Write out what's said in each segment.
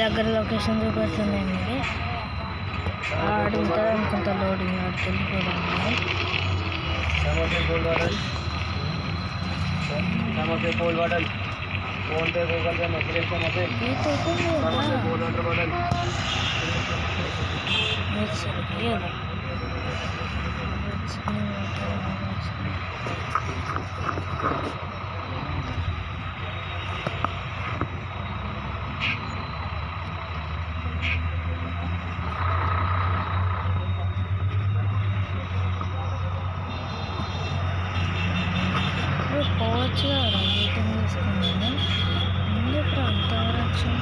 దగ్గర లొకేషన్ చూపెడుతుందండి. ఆడు ఉంటుంది అనుకుంటా లోడింగ్ ఆడికి వెళ్ళిపోదాం. పోవచ్చు కదా వెయిటింగ్ తీసుకున్నాను. ఎందుకు అంత రక్షణ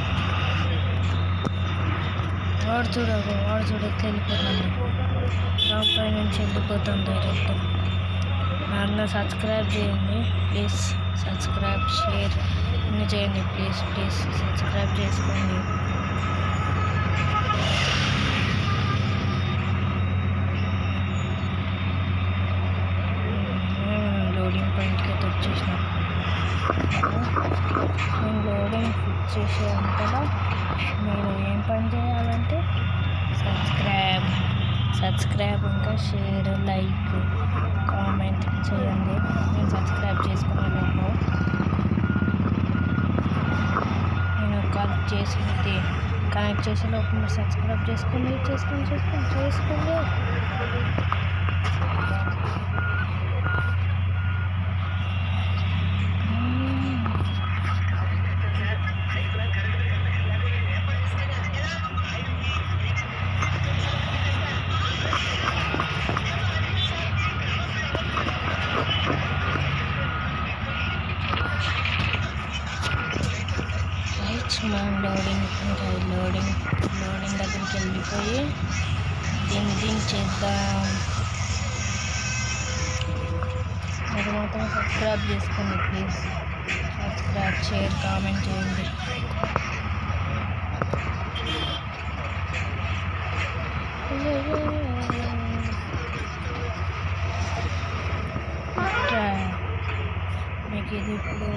వాడు చూడకు వెళ్ళిపోతాను. రాంపై నుంచి వెళ్ళిపోతాను డైరెక్ట్. నన్ను సబ్స్క్రైబ్ చేయండి ప్లీజ్. సబ్స్క్రైబ్ షేర్ అన్నీ చేయండి ప్లీజ్. సబ్స్క్రైబ్ చేసుకోండి. లోడింగ్ పాయింట్కి అయితే వచ్చేసినాం. నేను లోడింగ్ ఫిక్స్ చేసేంతలో మీరు ఏం పని చేయాలంటే సబ్స్క్రైబ్ ఇంకా షేర్ లైక్ కామెంట్ చేయండి. నేను సబ్స్క్రైబ్ చేసుకునేలోపు నేను కనెక్ట్ చేసేలోపు మీరు సబ్స్క్రైబ్ చేసుకోండి. మనం లోడింగ్ దగ్గరికి వెళ్ళిపోయి దీన్ని చేద్దాం. మీరు మాత్రం సబ్స్క్రైబ్ చేసుకోండి ప్లీజ్. సబ్స్క్రైబ్ షేర్ కామెంట్ చేయండి. మీకు ఇది ఇప్పుడు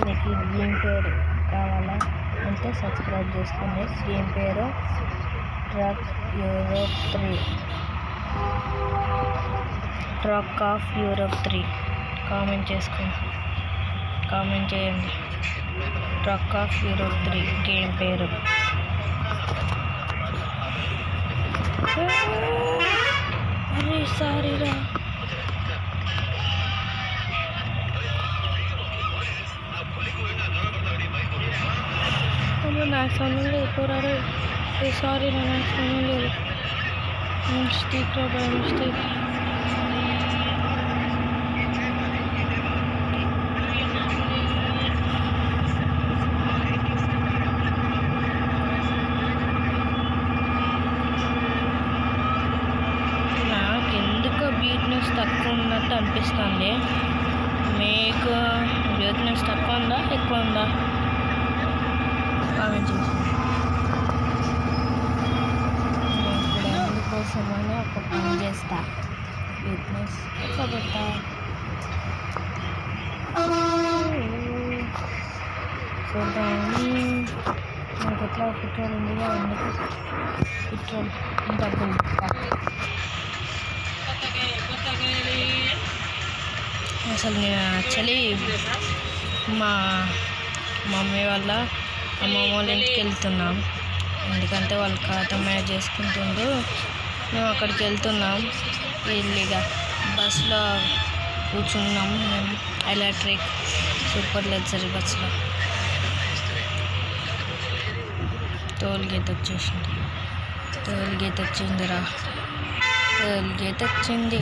మీకు గేమ్ పేరు కావాలా అంటే సబ్స్క్రైబ్ చేసుకోండి. గేమ్ పేరు ట్రక్ ఆఫ్ యూరోప్ 3 కామెంట్ చేయండి. ట్రక్ ఆఫ్ యూరోప్ 3 గేమ్ పేరు. అరే సారీరా, నాకు సమయం లేదు పోరాడు. సారీ నాకు సమయం లేదు. మిస్టేక్. నాకెందుకో బీట్నెస్ తక్కువ ఉన్నట్టు అనిపిస్తుంది. మీకు బీట్నెస్ తక్కువ ఉందా ఎక్కువ ఉందా కామెంట్ చేసి. నేను ఇప్పుడు అందుకోసమని ఒక పని చేస్తా. ఫిట్నెస్ ఎట్లా పెట్టా చూద్దామని. నాకు ఎట్లా పెట్రోల్ ఉంది ఎందుకు పెట్రోల్ డబ్బులు అసలు నేను యాక్చువల్లీ మా మమ్మీ వాళ్ళ అమ్మమ్మ వాళ్ళ ఇంటికి వెళ్తున్నాం. ఎందుకంటే వాళ్ళు ఖాతా మ్యాచ్ చేసుకుంటుండ్రు. మేము అక్కడికి వెళ్తున్నాం. ఇల్లుగా బస్సులో కూర్చున్నాం మేము. ఎలక్ట్రిక్ సూపర్ లగ్జరీ బస్సులో. టోల్గేట్ వచ్చిందిరా. టోల్గేట్ వచ్చింది.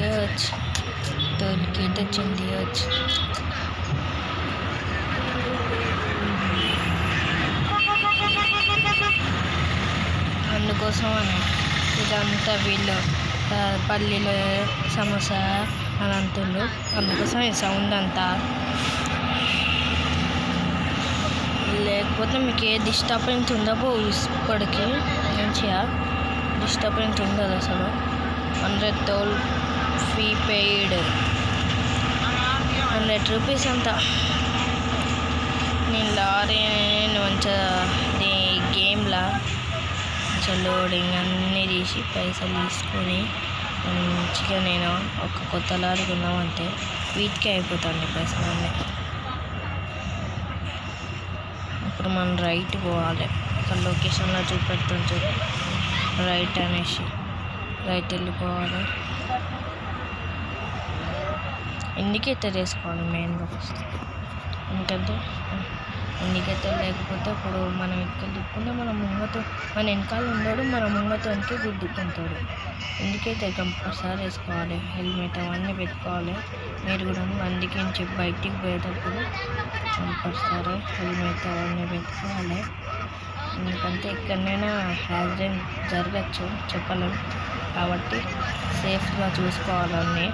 అందుకోసమని ఇదంతా వీళ్ళు పల్లీలు సమోసా అని అంటుండ్రు. అందుకోసం ఈ సౌండ్ అంతా. లేకపోతే మీకు ఏ డిస్టర్బెన్స్ ఉండబో ఇప్పటికి మంచిగా డిస్టర్బెన్స్ ఉండదు అసలు. 100 toll fee paid, 100 rupees అంతా. నేను లారీ మంచిగా గేమ్లా మంచిగా లోడింగ్ అన్నీ తీసి పైసలు తీసుకొని మంచిగా నేను ఒక కొత్త లారీ కొన్నామంటే వీటికే అయిపోతాను పైసలు అన్నీ. ఇప్పుడు మనం రైట్ పోవాలి. ఇక్కడ లొకేషన్లో చూపెడుతుంది, రైట్ అనేసి రైట్ వెళ్ళిపోవాలి. ఇండికేటర్ వేసుకోవాలి మెయిన్గా ఫస్ట్. ఎందుకంటే ఇండికేటర్ లేకపోతే ఇప్పుడు మనం ఇక్కడ దిక్కుంటే మన వెనకాల ఉండడు, మన ముంగతోనికి గుద్దుకుంటాడు. ఇండికేటర్ కంపల్సరీ వేసుకోవాలి. హెల్మెట్ అవన్నీ పెట్టుకోవాలి. మీరు కూడా బండికి నుంచి బయటికి పోయేటప్పుడు కంపల్సరీ హెల్మెట్ అవన్నీ పెట్టుకోవాలి. ఎందుకంటే ఎక్కడైనా యాక్సిడెంట్ జరగచ్చు, చెప్పలేం. కాబట్టి సేఫ్గా చూసుకోవాలన్నీ.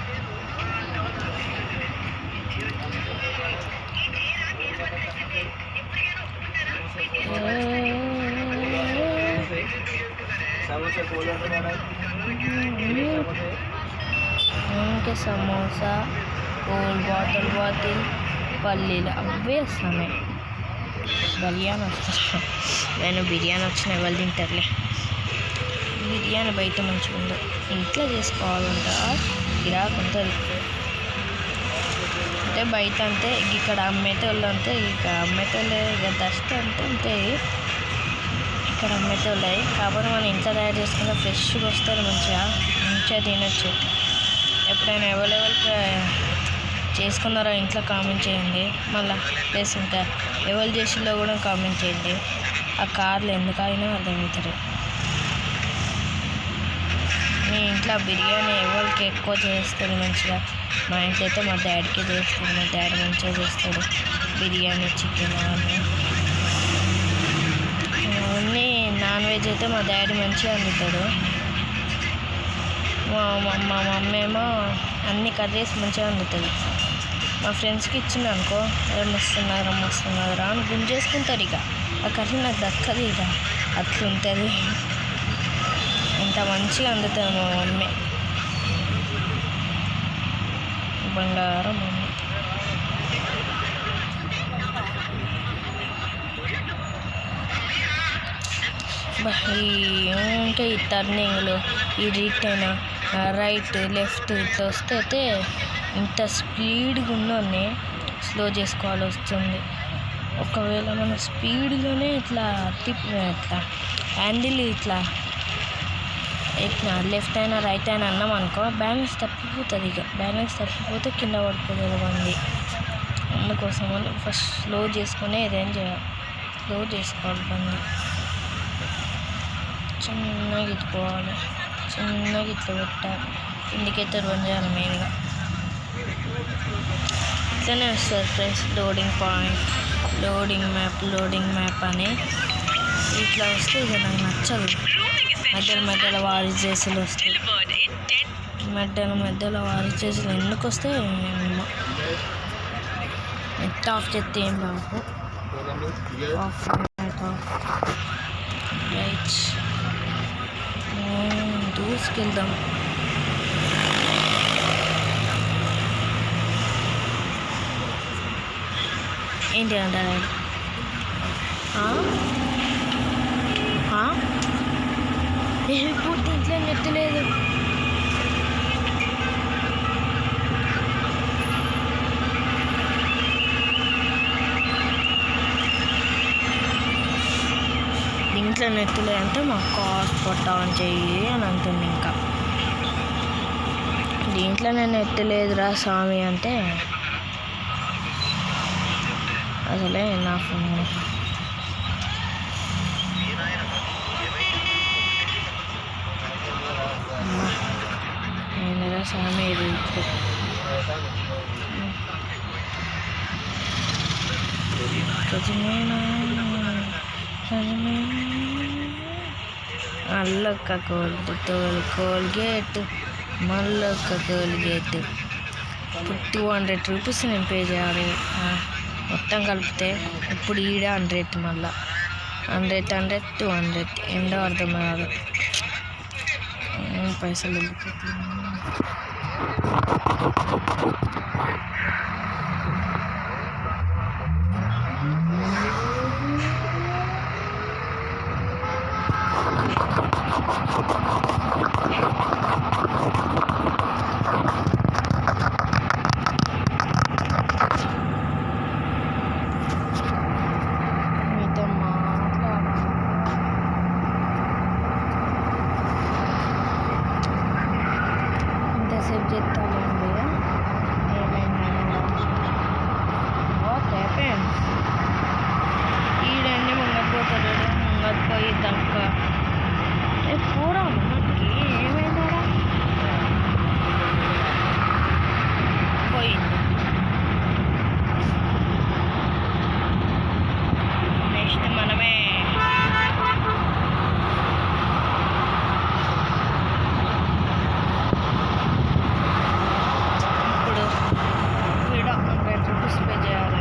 ఇంకా సమోసా, కోల్డ్ బాటిల్, పల్లీలు అవే వస్తున్నాయి. బిర్యానీ వస్తుంది. నేను బిర్యానీ వచ్చిన ఎవరు తింటారులే. బిర్యానీ బయట మంచిగా ఉండదు, ఇంట్లో చేసుకోవాలంట గిరాకు ఉంటుంది. అంటే బయట అంటే ఇక్కడ అమ్మేటోళ్ళు అంటే అమ్మేటోళ్ళే ఇక డస్ట్ అంటే ఉంటాయి. ఇక్కడ అమ్మేటోళ్ళే కాకపోతే మనం ఇంట్లో తయారు చేసుకుంటే ఫ్రెష్గా వస్తారు. మంచిగా తినచ్చు. ఎప్పుడైనా అవైలబుల్గా చేసుకున్నారో ఇంట్లో కామెంట్ చేయండి. మళ్ళీ ప్లస్ ఇంకా ఎవరు చేసిందో కూడా కామెంట్ చేయండి. ఆ కార్లు ఎందుకైనా అర్థమవుతారు. మీ ఇంట్లో బిర్యానీ ఎవరికి ఎక్కువ చేస్తుంది మంచిగా? మా ఇంట్లో అయితే మా డాడీకి చేస్తుంది. మా డాడీ మంచిగా చేస్తాడు బిర్యానీ, చికెన్ అవన్నీ. నాన్ వెజ్ అయితే మా డాడీ మంచిగా వండుతాడు. మా మమ్మీ ఏమో అన్ని కర్రీస్ మంచిగా వండుతుంది. మా ఫ్రెండ్స్కి ఇచ్చింది అనుకో, మస్తున్నారా అని గుంజేసుకుంటారు. ఇక ఆ కర్రీ నాకు దక్కదు. ఇక అట్లుంటుంది. ఇంత మంచిగా వండుతుంది మా మమ్మీ. బంగారం మమ్మీ. ఇంకా ఈ టర్నింగ్లు, ఈ రిటర్న్, రైట్ లెఫ్ట్ ఇట్లా వస్తే అయితే ఇంత స్పీడ్గా ఉన్నోని స్లో చేసుకోవాలి వస్తుంది. ఒకవేళ మనం స్పీడ్గానే ఇట్లా హ్యాండిల్ ఇట్లా లెఫ్ట్ అయినా రైట్ అయినా అన్నాం అనుకో, బ్యాలెన్స్ తప్పిపోతుంది. ఇక బ్యాలెన్స్ తప్పిపోతే కింద పడిపోతుంది బండి. అందుకోసం ఫస్ట్ స్లో చేసుకునే ఏదైనా చేయాలి. స్లో చేసుకోవాలి బండి. చిన్నగా ఇట్టుకోవాలి, చిన్నగా ఇట్లా పెట్టాలి. ఇండికేటర్ బంద్ చేయాలి మెయిన్గా. ఇట్లనే వస్తుంది friends. Loading point, loading map అని ఇట్లా వస్తే ఇక నాకు నచ్చదు. మధ్యలో వారిజేసులు వస్తాయి. మధ్యలో వారిజేసులు ఎందుకు వస్తే నెట్ ఆఫ్ చేస్తే ఏం బాబు. Of right దూసుకెళ్దాం. ఏంటి అంటారా? ఇప్పుడు దీంట్లో నెట్ లేదు. దీంట్లో నెట్ లేదంటే మా కాస్ట్ కొట్టామని చెయ్యి అని అంటుంది. ఇంకా దీంట్లోనే నెట్ లేదురా స్వామి అంటే అసలే నా ఫోన్. ఏంటరా స్వామి ఇది? అల్లొక్క కోల్గేట్, మళ్ళొక్క కోల్గేట్. 200 రూపీస్ నేను పే చేయాలి మొత్తం కలిపితే. ఇప్పుడు ఈడ 100, మళ్ళీ 100 200 ఏంటో అర్థం కాదు. పైసలు వెళ్ళిపోతుంది. ఇంతసేపు చెప్తానండి ఏమైందన్నా ఓకే ఈడన్నీ ముంగపోతాడు ముంగపోయి దక్క కూడా మనకి ఏమైందా పోయింది. నెక్స్ట్ మనమే ఇప్పుడు ఈడ 100 రూపీస్ పే చేయాలి.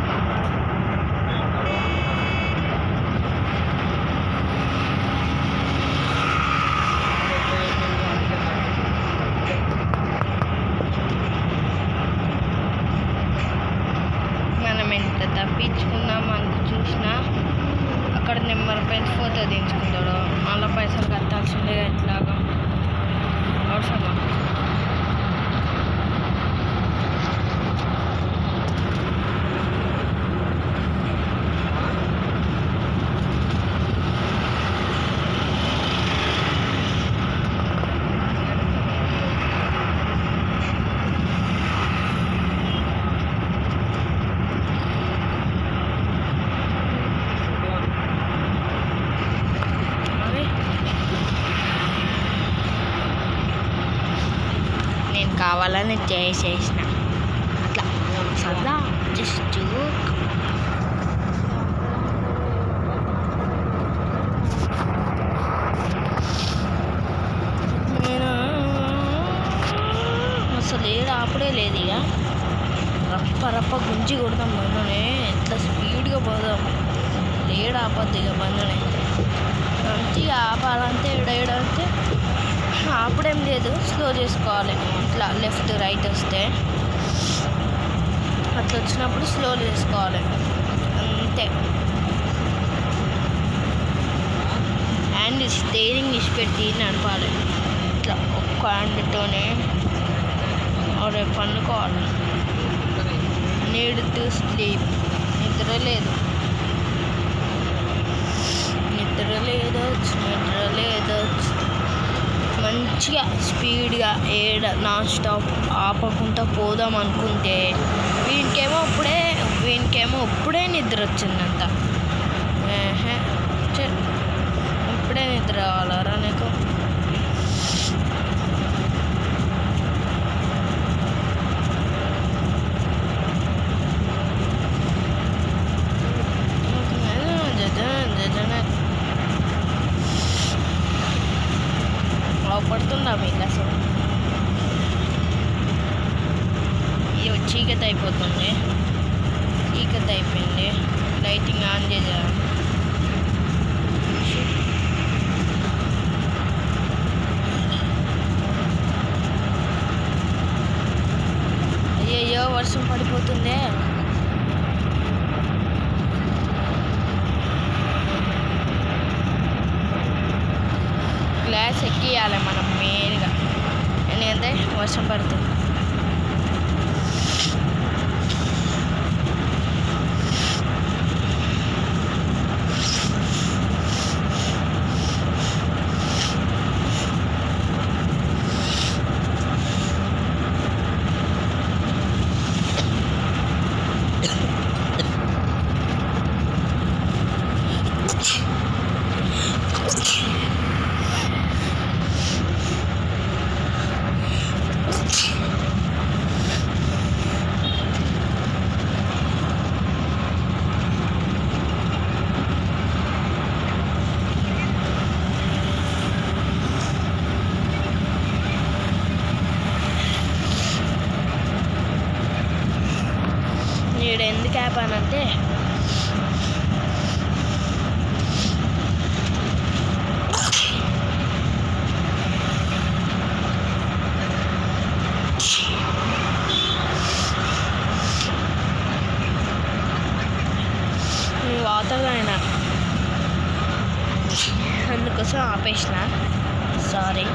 మనం ఎంత తప్పించుకున్నాం మనకు చూసినా అక్కడ నెంబర్ పెంచి ఫోటో దించుకుంటాడు, మళ్ళీ పైసలు కట్టాల్సిందే. ఎట్లాగా అవసరమా? నేను కావాలని చేసేసిన అట్లా సరదా జస్ట్ నేను అసలు ఏడు ఆపడే లేదు. ఇక రప్ప రప్ప గుంజి కొడతాం బంధునే, ఎట్లా స్పీడ్గా పోదాం. ఏడు ఆపద్దు ఇక బంధునే మంచిగా ఆపాలంటే ఏడంటే ఆపడేం లేదు, స్లో చేసుకోవాలి. ఇట్లా లెఫ్ట్ రైట్ వస్తే అట్లా వచ్చినప్పుడు స్లో చేసుకోవాలి అంతే. హ్యాండ్ స్టీరింగ్ ఇచ్చిపెట్టి నడపాలి. ఇట్లా ఒక్క హ్యాండ్తోనే రేపు పండుకోవాలి. Need to sleep. నిద్ర లేదు మంచిగా స్పీడ్గా నాన్ స్టాప్ ఆపకుండా పోదాం అనుకుంటే వీనికేమో ఇప్పుడే నిద్ర వచ్చిందంట. ఇప్పుడే నిద్ర కావాలరా నీకు? పడుతుందా మీకు అసలు? ఇవి చీకటి అయిపోతుంది. చీకటి అయిపోయింది. లైటింగ్ ఆన్ చేసా. అయ్యో వర్షం పడిపోతుంది. గ్లాస్ ఎక్కియాలి మనం మెయిన్గా, ఎందుకంటే వర్షం పడుతుంది. ఈడ ఎందుకు ఆపానంటే కోసం ఆపేసిన, సారీ.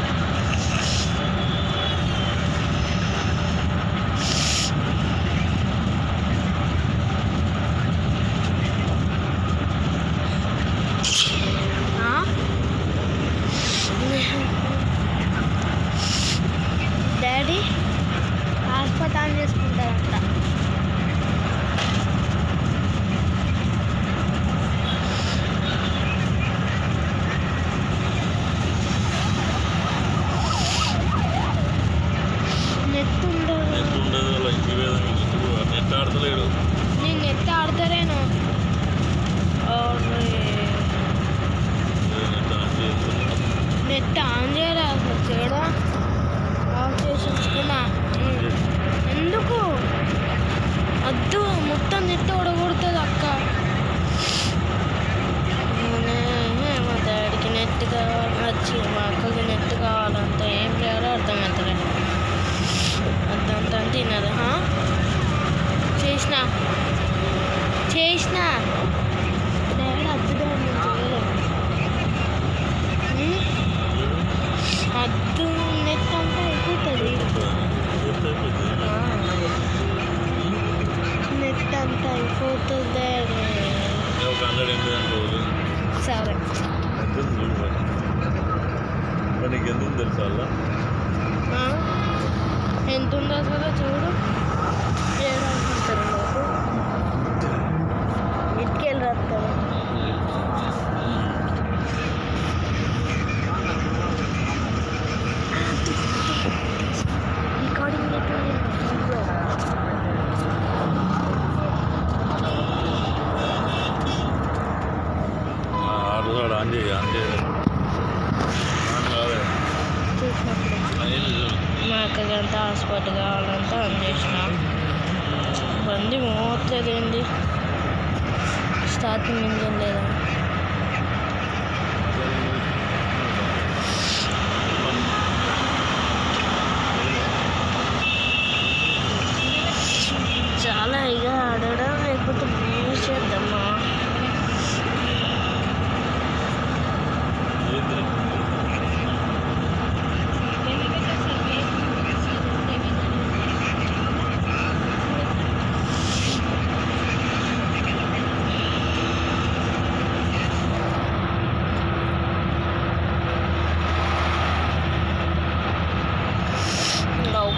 Daddy hospital చేసుకుంటారంట. నేను నెట్ ఆడతలేను. నెట్ ఆన్ చేయరా తేడా ఆఫ్ చేసి ఉంచుకున్నా. ఎందుకు వద్దు, మొత్తం నెట్ ఓడగొడుతుంది అక్క. మా డాడీకి నెట్ కావాలి, వచ్చి మా అక్కకి నెట్ కావాలంత ఏం చేయాలో అర్థమవుతుంది. అర్థంతా తినదు. చేసిన డాడీ అద్దు, అద్దు నెట్ అంతా అయిపోతుంది. నెట్ అంతా అయిపోతుంది. సరే ఎంత ఉందో అసలు చూడు. ఏడాడుకుంటారు నాకు ఇటుకెళ్ళి రాస్తారు. రికార్డింగ్ మా అక్కగంతా హాస్పిటల్ కావాలంతా ఆన్ చేసిన. బండి మోట్లేదు, ఏంది స్టార్టింగ్ ఇంజన్ లేదా. చాలా ఇక ఆడడం, లేకపోతే మ్యూజ్ చేద్దామా.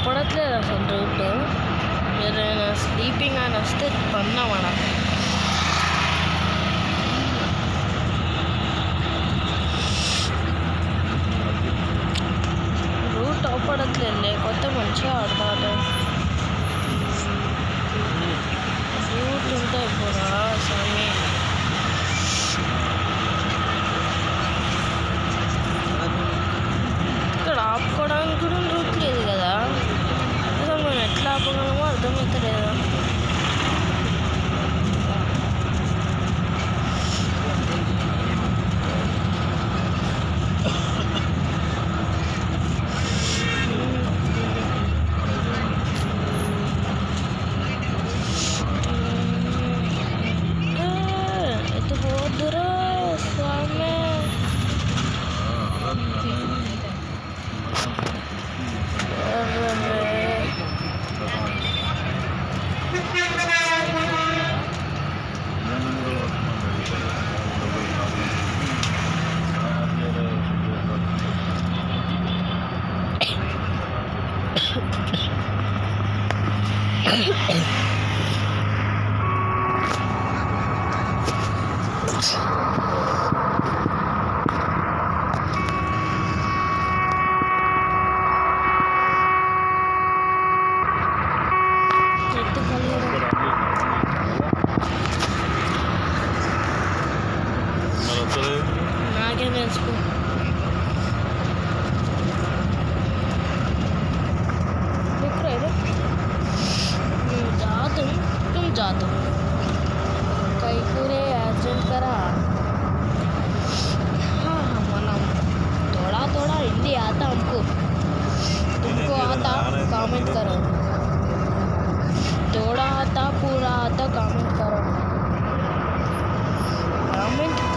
పడట్లేదు అసలు రూట్. ఏదైనా స్లీపింగ్ అని వస్తే పన్నామడ. రూట్ అవపడట్లేదు, లేకపోతే మంచిగా ఆడతాడు. రూట్ ఉంటే ఇప్పుడు స్వామి. ఇక్కడ ఆపుకోవడానికి కూడా రూట్ లేదు కదా. అసలు మనం ఎట్లా ఆపగలమో అర్థమవుతలేదా. ఎత్తు పోద్దురా స్వామి.